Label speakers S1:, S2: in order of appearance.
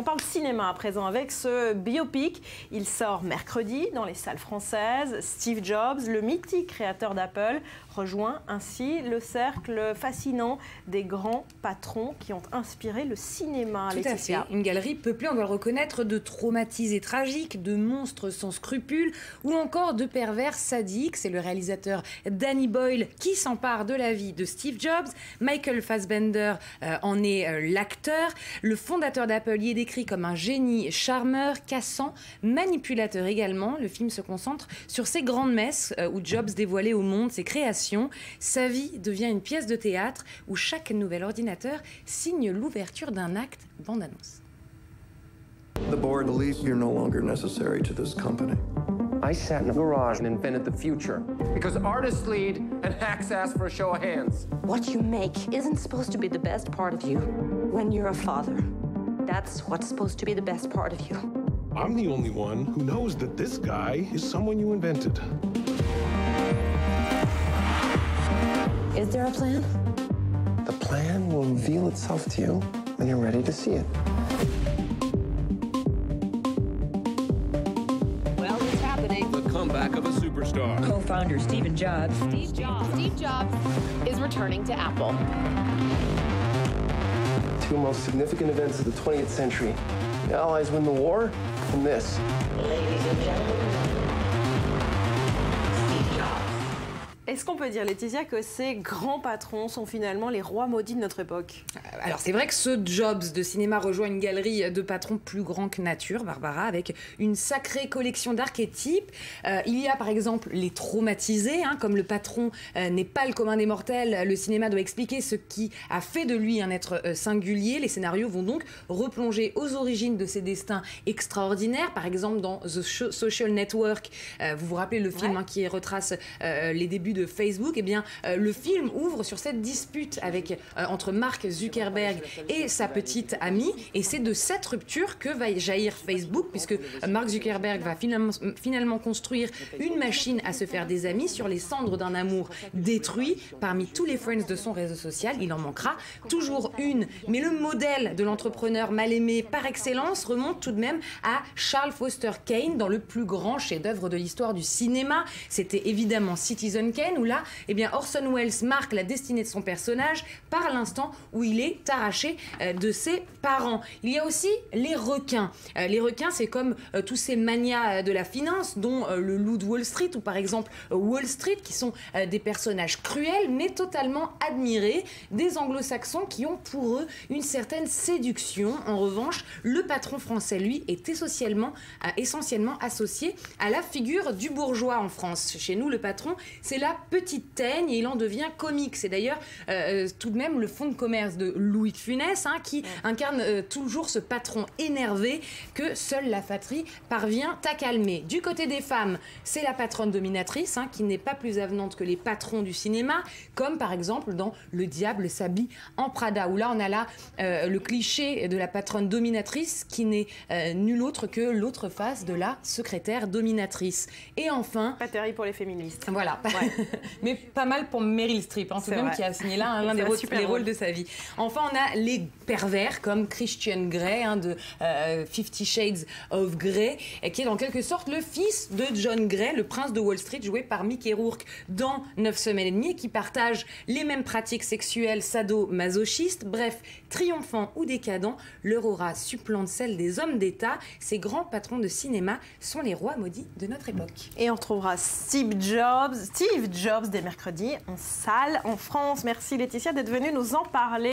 S1: On parle cinéma à présent avec ce biopic. Il sort mercredi dans les salles françaises. Steve Jobs, le mythique créateur d'Apple, rejoint ainsi le cercle fascinant des grands patrons qui ont inspiré le cinéma.
S2: Tout à fait. Une galerie peuplée, on doit le reconnaître, de traumatisés tragiques, de monstres sans scrupules ou encore de pervers sadiques. C'est le réalisateur Danny Boyle qui s'empare de la vie de Steve Jobs. Michael Fassbender en est l'acteur. Le fondateur d'Apple y est décrit comme un génie charmeur, cassant, manipulateur également. Le film se concentre sur ses grandes messes où Jobs dévoilait au monde ses créations. Sa vie devient une pièce de théâtre où chaque nouvel ordinateur signe l'ouverture d'un acte bande-annonce.
S3: The board believes you're no longer necessary to this company.
S4: I sat in a garage and invented the future because artists lead and hacks ask for a show of hands.
S5: What you make isn't supposed to be the best part of you when you're a father. That's what's supposed to be the best part of you.
S6: I'm the only one who knows that this guy is someone you invented.
S5: Is there a plan?
S4: The plan will reveal itself to you when you're ready to see it.
S5: Well, it's happening.
S6: The comeback of a superstar.
S5: Co-founder Steve Jobs.
S7: Steve Jobs is returning to Apple.
S4: Two most significant events of the 20th century. The Allies win the war, and this.
S5: Ladies and gentlemen, Steve Jobs.
S1: Est-ce qu'on peut dire, Laetitia, que ces grands patrons sont finalement les rois maudits de notre époque?
S2: Alors c'est vrai que ce Jobs de cinéma rejoint une galerie de patrons plus grands que nature, Barbara, avec une sacrée collection d'archétypes. Il y a par exemple les traumatisés, comme le patron n'est pas le commun des mortels, le cinéma doit expliquer ce qui a fait de lui un être singulier. Les scénarios vont donc replonger aux origines de ses destins extraordinaires. Par exemple dans The Social Network, vous vous rappelez le film qui retrace les débuts de Facebook, eh bien, le film ouvre sur cette dispute entre Mark Zuckerberg et sa petite amie, et c'est de cette rupture que va jaillir Facebook, puisque Mark Zuckerberg va finalement construire une machine à se faire des amis sur les cendres d'un amour détruit. Parmi tous les friends de son réseau social, il en manquera toujours une. Mais le modèle de l'entrepreneur mal aimé par excellence remonte tout de même à Charles Foster Kane dans le plus grand chef-d'œuvre de l'histoire du cinéma. C'était évidemment Citizen Kane, où là, eh bien, Orson Welles marque la destinée de son personnage par l'instant où il est arraché de ses parents. Il y a aussi les requins. Les requins, c'est comme tous ces manias de la finance, dont le loup de Wall Street, ou par exemple Wall Street, qui sont des personnages cruels, mais totalement admirés, des anglo-saxons qui ont pour eux une certaine séduction. En revanche, le patron français, lui, est essentiellement associé à la figure du bourgeois en France. Chez nous, le patron, c'est la petite teigne et il en devient comique. C'est d'ailleurs tout de même le fonds de commerce de Louis de Funès qui incarne toujours ce patron énervé que seule la fratrie parvient à calmer. Du côté des femmes, c'est la patronne dominatrice qui n'est pas plus avenante que les patrons du cinéma, comme par exemple dans Le diable s'habille en Prada, où là on a le cliché de la patronne dominatrice qui n'est nul autre que l'autre face de la secrétaire dominatrice. Et enfin...
S1: Pas terrible pour les féministes.
S2: Voilà. Mais pas mal pour Meryl Streep, tout de même, qui a signé là l'un des rôles de sa vie. Enfin, on a les pervers comme Christian Grey de 50 Shades of Grey, qui est en quelque sorte le fils de John Grey, le prince de Wall Street, joué par Mickey Rourke dans 9 semaines et demie, et qui partage les mêmes pratiques sexuelles sado-masochistes. Bref, triomphant ou décadent, leur aura supplante celle des hommes d'État. Ces grands patrons de cinéma sont les rois maudits de notre époque.
S1: Et on retrouvera Steve Jobs dès mercredi en salle en France. Merci Laetitia d'être venue nous en parler.